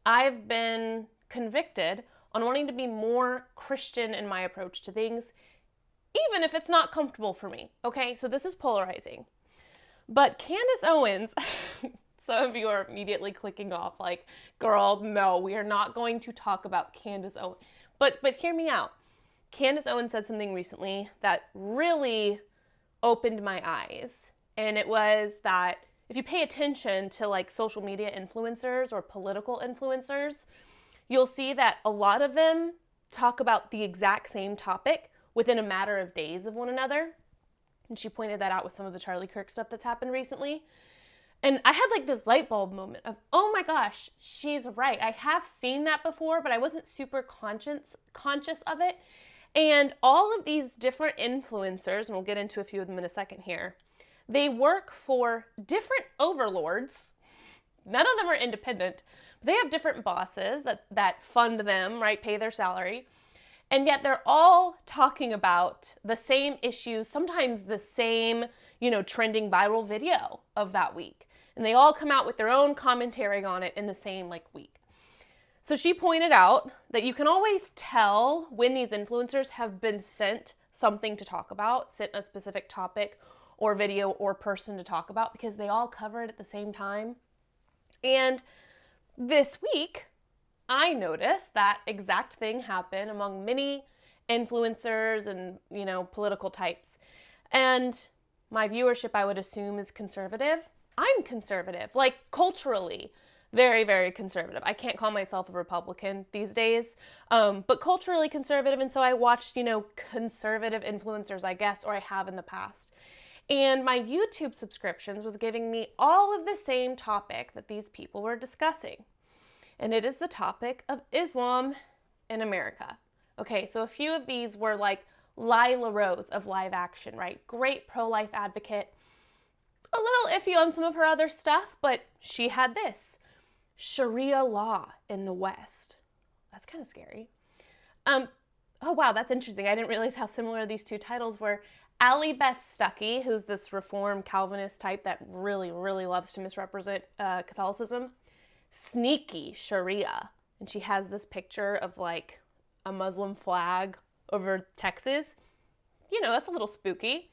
I've been convicted on wanting to be more Christian in my approach to things, even if it's not comfortable for me. Okay, so this is polarizing. But Candace Owens, some of you are immediately clicking off like, girl, no, we are not going to talk about Candace Owens. But hear me out. Candace Owens said something recently that really opened my eyes. And it was that if you pay attention to like social media influencers or political influencers, you'll see that a lot of them talk about the exact same topic within a matter of days of one another. And she pointed that out with some of the Charlie Kirk stuff that's happened recently. And I had like this light bulb moment of, oh my gosh, she's right. I have seen that before, but I wasn't super conscious of it. And all of these different influencers, and we'll get into a few of them in a second here, they work for different overlords. None of them are independent, but they have different bosses that fund them, right, pay their salary. And yet they're all talking about the same issues, sometimes the same, trending viral video of that week. And they all come out with their own commentary on it in the same week. So she pointed out that you can always tell when these influencers have been sent something to talk about, sent a specific topic or video or person to talk about, because they all cover it at the same time. And this week, I noticed that exact thing happen among many influencers and, political types. And my viewership, I would assume, is conservative. I'm conservative, culturally, very, very conservative. I can't call myself a Republican these days, but culturally conservative. And so I watched, conservative influencers, I guess, or I have in the past. And my YouTube subscriptions was giving me all of the same topic that these people were discussing. And it is the topic of Islam in America. Okay, so a few of these were like Lila Rose of Live Action, right? Great pro-life advocate. A little iffy on some of her other stuff, but she had this. Sharia law in the West. That's kind of scary. Oh wow, that's interesting. I didn't realize how similar these two titles were. Allie Beth Stuckey, who's this Reformed Calvinist type that really, really loves to misrepresent Catholicism. Sneaky Sharia. And she has this picture of a Muslim flag over Texas. That's a little spooky.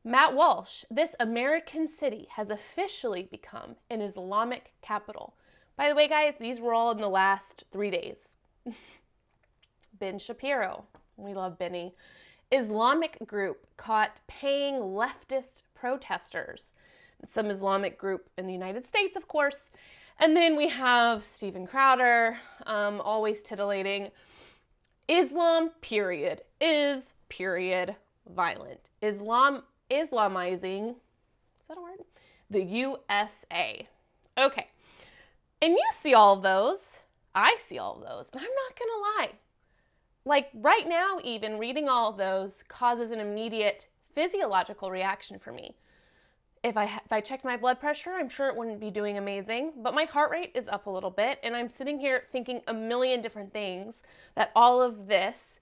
Matt Walsh, this American city has officially become an Islamic capital. By the way, guys, these were all in the last 3 days. Ben Shapiro, we love Benny. Islamic group caught paying leftist protesters. Some Islamic group in the United States, of course. And then we have Steven Crowder, always titillating. Islam, period, is, period, violent. Islamizing, is that a word? The USA. Okay. And you see all of those. I see all of those. And I'm not going to lie. Right now, even reading all of those causes an immediate physiological reaction for me. If I checked my blood pressure, I'm sure it wouldn't be doing amazing, but my heart rate is up a little bit, and I'm sitting here thinking a million different things that all of this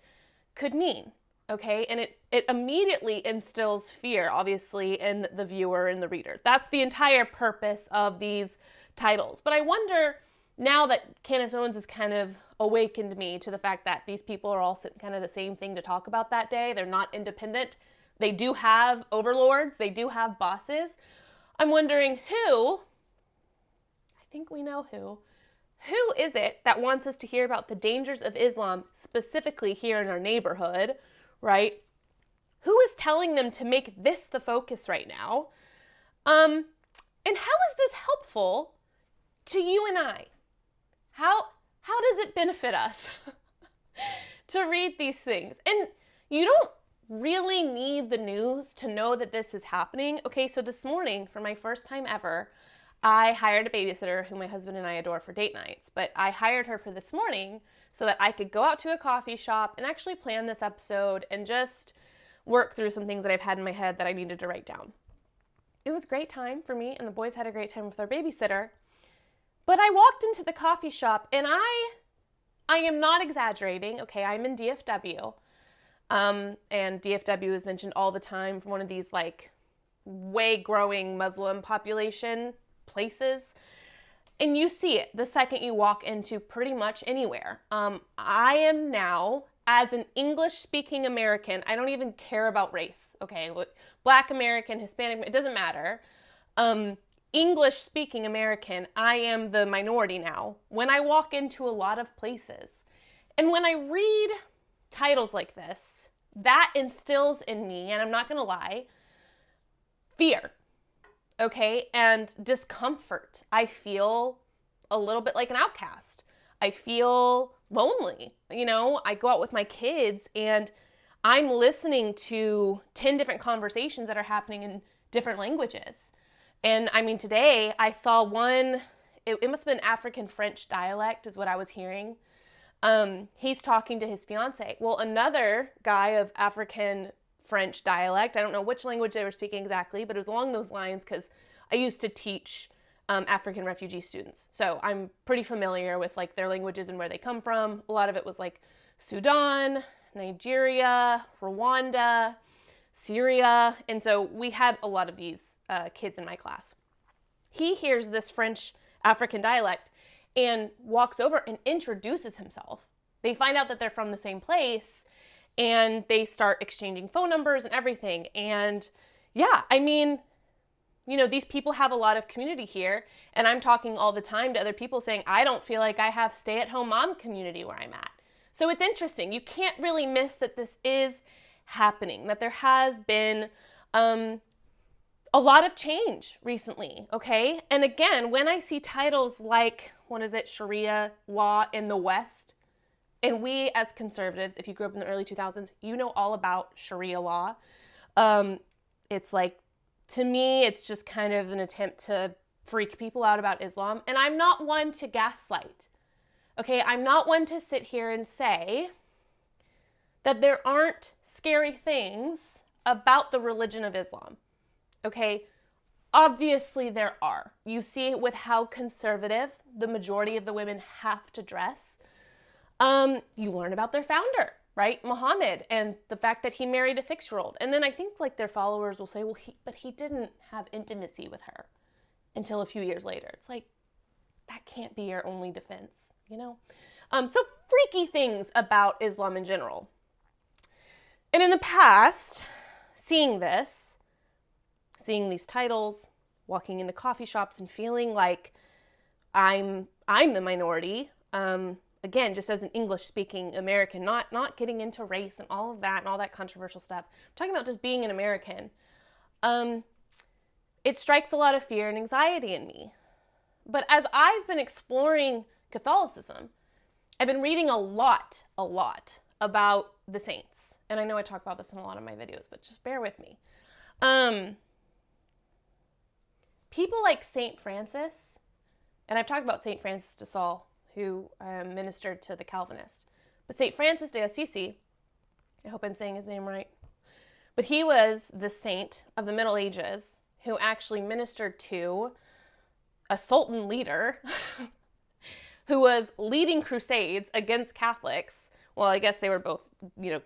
could mean, okay? And it immediately instills fear, obviously, in the viewer and the reader. That's the entire purpose of these titles. But I wonder, now that Candace Owens has kind of awakened me to the fact that these people are all kind of the same thing to talk about that day, they're not independent, they do have overlords, they do have bosses. I'm wondering I think we know who is it that wants us to hear about the dangers of Islam specifically here in our neighborhood, right? Who is telling them to make this the focus right now? And how is this helpful to you and I? How does it benefit us to read these things? And you don't really need the news to know that this is happening. Okay, so this morning, for my first time ever, I hired a babysitter who my husband and I adore for date nights, but I hired her for this morning so that I could go out to a coffee shop and actually plan this episode and just work through some things that I've had in my head that I needed to write down. It was a great time for me, and the boys had a great time with their babysitter. But I walked into the coffee shop, and I am not exaggerating. Okay, I'm in DFW. And DFW is mentioned all the time for one of these way growing Muslim population places. And you see it the second you walk into pretty much anywhere. I am now, as an English-speaking American, I don't even care about race, okay? Black American, Hispanic, it doesn't matter. English-speaking American, I am the minority now when I walk into a lot of places. And when I read titles like this, that instills in me, and I'm not going to lie, fear, okay, and discomfort. I feel a little bit like an outcast. I feel lonely. You know, I go out with my kids and I'm listening to 10 different conversations that are happening in different languages. And I mean, today I saw one, it must have been African French dialect is what I was hearing. He's talking to his fiance. Well, another guy of African French dialect, I don't know which language they were speaking exactly, but it was along those lines because I used to teach African refugee students. So I'm pretty familiar with like their languages and where they come from. A lot of it was like Sudan, Nigeria, Rwanda, Syria. And so we had a lot of these kids in my class. He hears this French African dialect and walks over and introduces himself. They find out that they're from the same place and they start exchanging phone numbers and everything. And yeah, I mean, you know, these people have a lot of community here, and I'm talking all the time to other people saying, I don't feel like I have stay-at-home mom community where I'm at. So it's interesting. You can't really miss that this is happening, that there has been a lot of change recently, okay? And again, when I see titles like, what is it, Sharia law in the West, and we as conservatives, if you grew up in the early 2000s, you know all about Sharia law. It's like, to me, it's just kind of an attempt to freak people out about Islam. And I'm not one to gaslight, okay? I'm not one to sit here and say that there aren't scary things about the religion of Islam, okay? Obviously there are. You see it with how conservative the majority of the women have to dress. You learn about their founder, right? Muhammad, and the fact that he married a 6-year-old. And then I think like their followers will say, well, but he didn't have intimacy with her until a few years later. It's like, that can't be your only defense, you know? So freaky things about Islam in general. And in the past, seeing these titles, walking into coffee shops and feeling like I'm the minority, again, just as an English-speaking American, not getting into race and all that controversial stuff. I'm talking about just being an American. It strikes a lot of fear and anxiety in me. But as I've been exploring Catholicism, I've been reading a lot about the saints. And I know I talk about this in a lot of my videos, but just bear with me. People like St. Francis, and I've talked about St. Francis de Sales, who ministered to the Calvinists. But St. Francis de Assisi, I hope I'm saying his name right, but he was the saint of the Middle Ages who actually ministered to a sultan leader who was leading crusades against Catholics. Well, I guess they were both,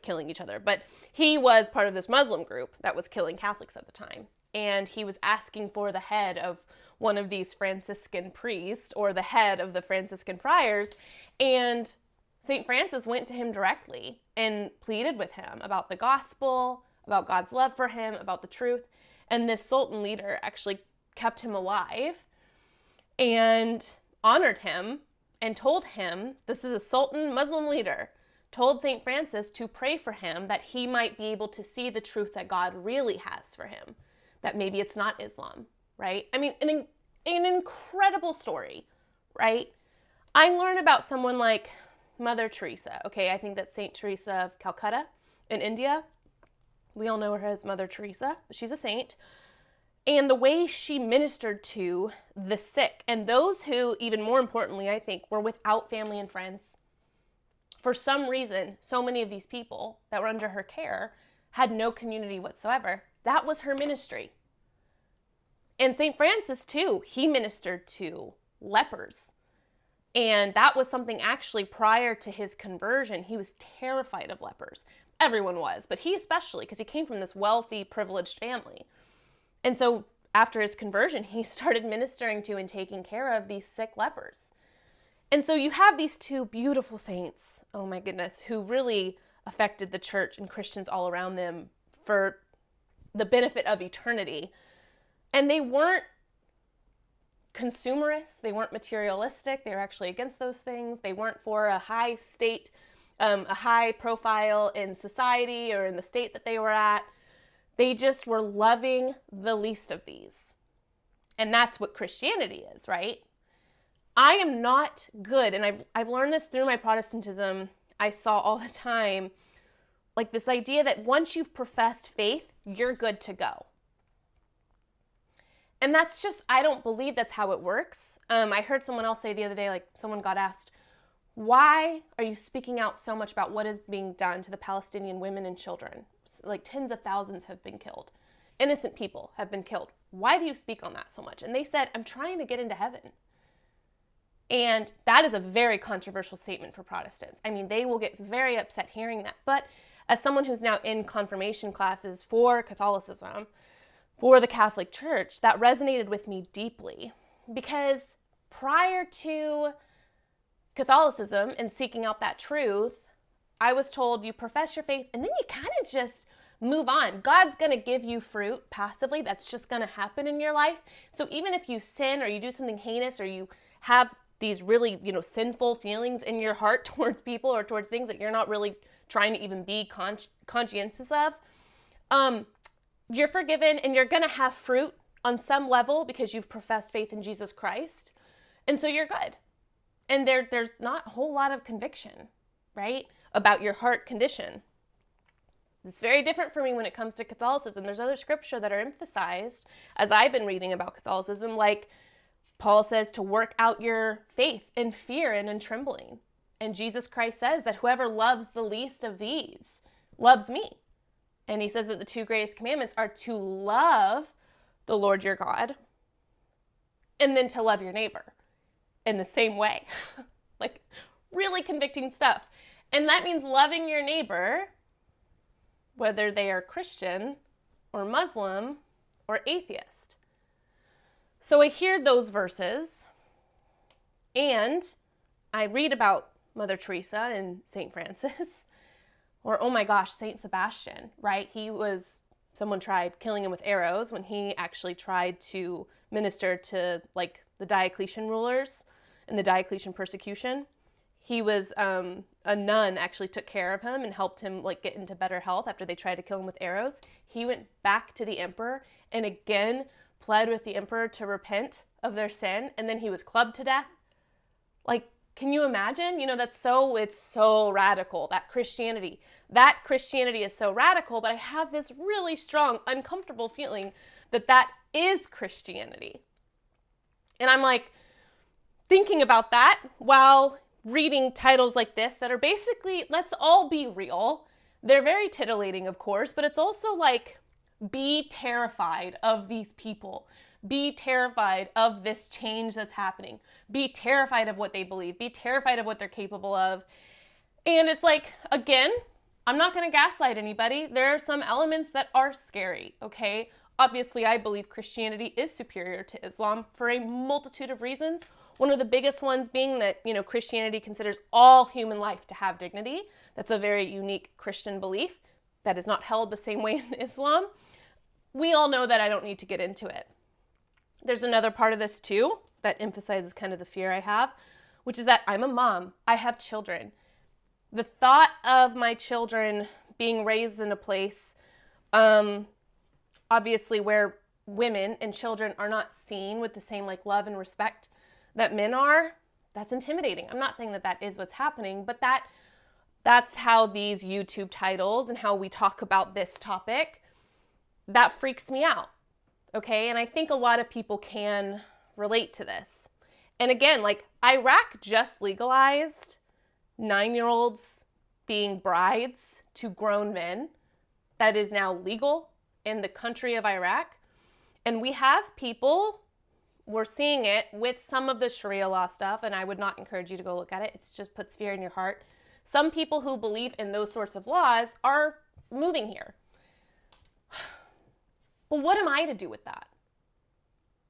killing each other, but he was part of this Muslim group that was killing Catholics at the time. And he was asking for the head of one of these Franciscan priests or the head of the Franciscan friars. And St. Francis went to him directly and pleaded with him about the gospel, about God's love for him, about the truth. And this Sultan leader actually kept him alive and honored him and told him, this is a Sultan Muslim leader, told St. Francis to pray for him that he might be able to see the truth that God really has for him. That maybe it's not Islam, right? I mean, an incredible story, right? I learn about someone like Mother Teresa, okay? I think that's St. Teresa of Calcutta in India. We all know her as Mother Teresa, but she's a saint. And the way she ministered to the sick and those who, even more importantly, I think, were without family and friends. For some reason, so many of these people that were under her care had no community whatsoever. That was her ministry. And St. Francis, too, he ministered to lepers. And that was something actually prior to his conversion. He was terrified of lepers. Everyone was, but he especially, because he came from this wealthy, privileged family. And so after his conversion, he started ministering to and taking care of these sick lepers. And so you have these two beautiful saints, oh my goodness, who really affected the church and Christians all around them for the benefit of eternity. And they weren't consumerists, they weren't materialistic, they were actually against those things. They weren't for a high state, a high profile in society or in the state that they were at. They just were loving the least of these. And that's what Christianity is, right? I am not good, and I've learned this through my Protestantism. I saw all the time, like this idea that once you've professed faith, you're good to go. And that's just, I don't believe that's how it works. I heard someone else say the other day, like someone got asked, why are you speaking out so much about what is being done to the Palestinian women and children? Like tens of thousands have been killed. Innocent people have been killed. Why do you speak on that so much? And they said, I'm trying to get into heaven. And that is a very controversial statement for Protestants. I mean, they will get very upset hearing that. But as someone who's now in confirmation classes for Catholicism, for the Catholic Church, that resonated with me deeply. Because prior to Catholicism and seeking out that truth, I was told you profess your faith and then you kind of just move on. God's going to give you fruit passively. That's just going to happen in your life. So even if you sin or you do something heinous or you have these really, sinful feelings in your heart towards people or towards things that you're not really trying to even be conscientious of, you're forgiven and you're going to have fruit on some level because you've professed faith in Jesus Christ. And so you're good. And there's not a whole lot of conviction, right, about your heart condition. It's very different for me when it comes to Catholicism. There's other scripture that are emphasized as I've been reading about Catholicism, like Paul says to work out your faith in fear and in trembling. And Jesus Christ says that whoever loves the least of these loves me. And he says that the two greatest commandments are to love the Lord your God and then to love your neighbor in the same way. Like really convicting stuff. And that means loving your neighbor, whether they are Christian or Muslim or atheist. So I hear those verses and I read about Mother Teresa and St. Francis, or oh my gosh, St. Sebastian, right? Someone tried killing him with arrows when he actually tried to minister to like the Diocletian rulers and the Diocletian persecution. He was, a nun actually took care of him and helped him like get into better health after they tried to kill him with arrows. He went back to the emperor and again pled with the emperor to repent of their sin, and then he was clubbed to death. Like, can you imagine? It's so radical, that Christianity. That Christianity is so radical, but I have this really strong, uncomfortable feeling that that is Christianity. And I'm like thinking about that while reading titles like this that are basically, let's all be real. They're very titillating, of course, but it's also like, be terrified of these people. Be terrified of this change that's happening. Be terrified of what they believe. Be terrified of what they're capable of. And it's like, again, I'm not going to gaslight anybody. There are some elements that are scary, okay? Obviously, I believe Christianity is superior to Islam for a multitude of reasons. One of the biggest ones being that, Christianity considers all human life to have dignity. That's a very unique Christian belief that is not held the same way in Islam. We all know that. I don't need to get into it. There's another part of this too that emphasizes kind of the fear I have, which is that I'm a mom. I have children. The thought of my children being raised in a place, obviously where women and children are not seen with the same like love and respect that men are, that's intimidating. I'm not saying that that is what's happening, but that's how these YouTube titles and how we talk about this topic, that freaks me out, okay? And I think a lot of people can relate to this. And again, like Iraq just legalized 9-year-olds being brides to grown men. That is now legal in the country of Iraq. And we have people, we're seeing it with some of the Sharia law stuff, and I would not encourage you to go look at it. It just puts fear in your heart. Some people who believe in those sorts of laws are moving here. But what am I to do with that?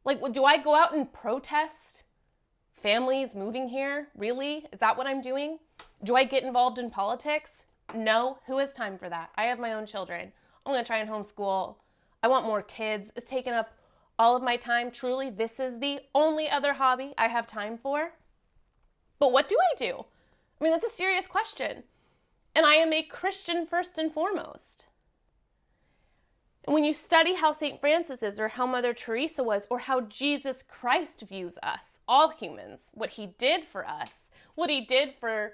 Like, do I go out and protest families moving here? Really? Is that what I'm doing? Do I get involved in politics? No. Who has time for that? I have my own children. I'm going to try and homeschool. I want more kids. It's taken up all of my time. Truly, this is the only other hobby I have time for. But what do I do? I mean, that's a serious question. And I am a Christian first and foremost. And when you study how St. Francis is, or how Mother Teresa was, or how Jesus Christ views us, all humans, what he did for us, what he did for,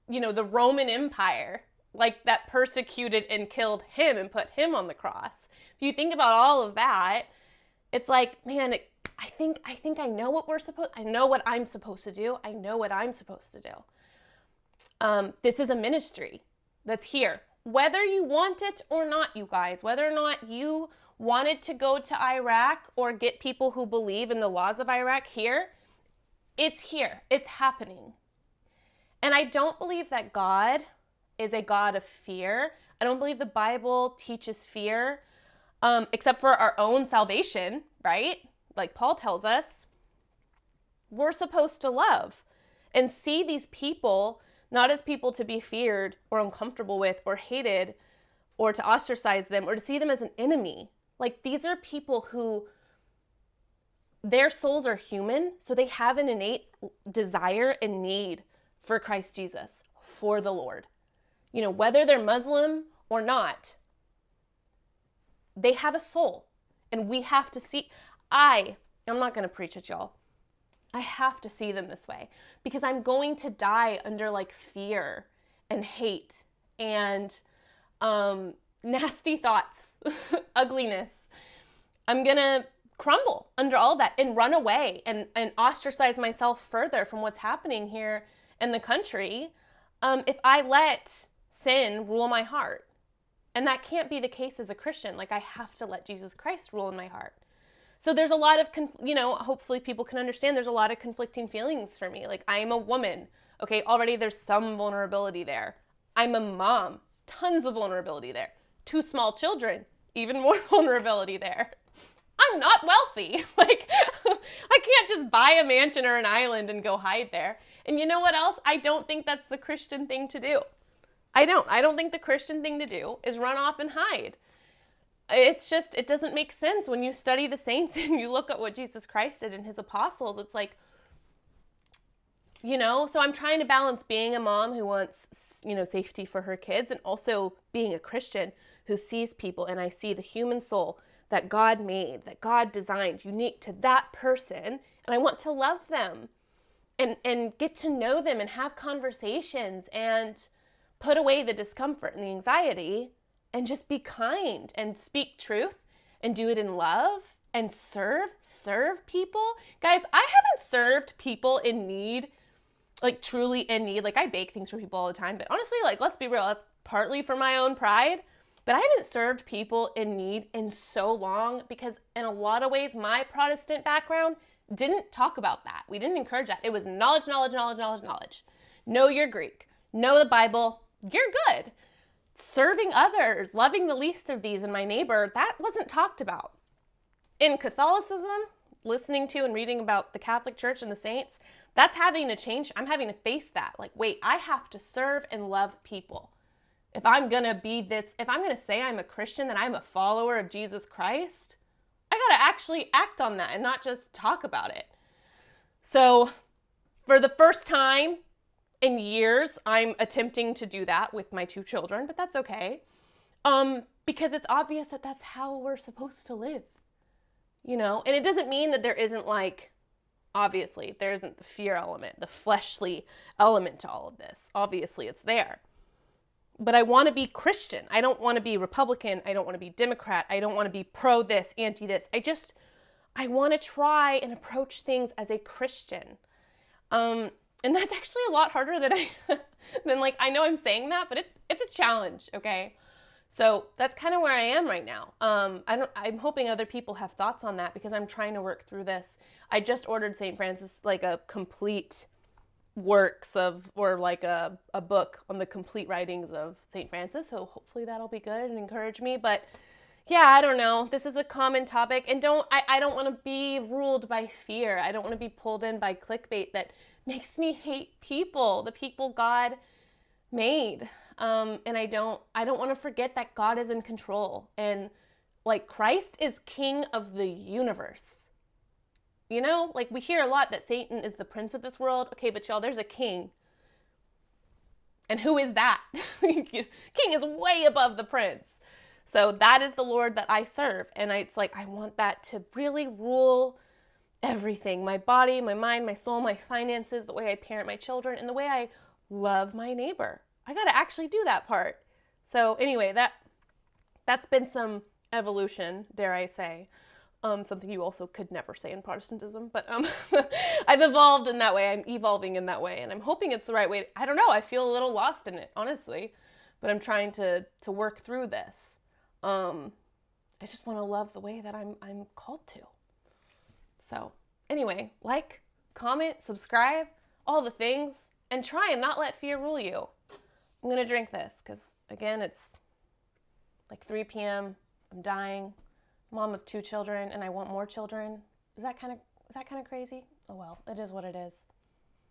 the Roman Empire, like that persecuted and killed him and put him on the cross. If you think about all of that, it's like, man, I think I know what I know what I'm supposed to do. I know what I'm supposed to do. This is a ministry that's here. Whether you want it or not, you guys, whether or not you wanted to go to Iraq or get people who believe in the laws of Iraq here, it's here. It's happening. And I don't believe that God is a God of fear. I don't believe the Bible teaches fear, except for our own salvation, right? Like Paul tells us, we're supposed to love and see these people not as people to be feared or uncomfortable with or hated or to ostracize them or to see them as an enemy. Like, these are people who their souls are human, so they have an innate desire and need for Christ Jesus, for the Lord. Whether they're Muslim or not, they have a soul, and we have to see. I'm not going to preach at y'all. I have to see them this way because I'm going to die under fear and hate and nasty thoughts, ugliness. I'm going to crumble under all that and run away and ostracize myself further from what's happening here in the country if I let sin rule my heart. And that can't be the case as a Christian. I have to let Jesus Christ rule in my heart. So there's a lot of, hopefully people can understand there's a lot of conflicting feelings for me. I am a woman. Okay, already there's some vulnerability there. I'm a mom. Tons of vulnerability there. 2 small children. Even more vulnerability there. I'm not wealthy. I can't just buy a mansion or an island and go hide there. And you know what else? I don't think that's the Christian thing to do. I don't think the Christian thing to do is run off and hide. It's just, it doesn't make sense when you study the saints and you look at what Jesus Christ did and his apostles. It's so I'm trying to balance being a mom who wants, safety for her kids and also being a Christian who sees people, and I see the human soul that God made, that God designed, unique to that person, and I want to love them and get to know them and have conversations and put away the discomfort and the anxiety and just be kind and speak truth and do it in love and serve people. Guys, I haven't served people in need, truly in need. I bake things for people all the time, but honestly, let's be real, that's partly for my own pride. But I haven't served people in need in so long because in a lot of ways, my Protestant background didn't talk about that. We didn't encourage that. It was knowledge. Know your Greek. Know the Bible. You're good. Serving others, loving the least of these and my neighbor, that wasn't talked about. In Catholicism, listening to and reading about the Catholic Church and the saints, that's having to change. I'm having to face that. Wait, I have to serve and love people. If I'm going to say I'm a Christian, that I'm a follower of Jesus Christ, I got to actually act on that and not just talk about it. So for the first time in years, I'm attempting to do that with my 2 children, but that's okay. Because it's obvious that that's how we're supposed to live, and it doesn't mean that there isn't obviously there isn't the fear element, the fleshly element to all of this. Obviously it's there. But I want to be Christian. I don't want to be Republican. I don't want to be Democrat. I don't want to be pro this, anti this. I want to try and approach things as a Christian. And that's actually a lot harder than I know I'm saying that, but it's a challenge, okay? So that's kind of where I am right now. I'm hoping other people have thoughts on that because I'm trying to work through this. I just ordered St. Francis a complete works of, or a book on the complete writings of St. Francis. So hopefully that'll be good and encourage me. But yeah, I don't know. This is a common topic, and I don't want to be ruled by fear. I don't want to be pulled in by clickbait that makes me hate people, the people God made. And I don't want to forget that God is in control, and like Christ is king of the universe. You know, like we hear a lot that Satan is the prince of this world. Okay, but y'all, there's a king. And who is that? King is way above the prince. So that is the Lord that I serve. And it's like, I want that to really rule everything: my body, my mind, my soul, my finances, the way I parent my children, and the way I love my neighbor. I got to actually do that part. So anyway, that's been some evolution, dare I say. Something you also could never say in Protestantism, but I've evolved in that way. I'm evolving in that way, and I'm hoping it's the right way. I don't know. I feel a little lost in it, honestly, but I'm trying to work through this. I just want to love the way that I'm called to. So anyway, like, comment, subscribe, all the things, and try and not let fear rule you. I'm gonna drink this because again, it's like 3 p.m. I'm dying. Mom of 2 children, and I want more children. Is that kind of crazy? Oh well, it is what it is.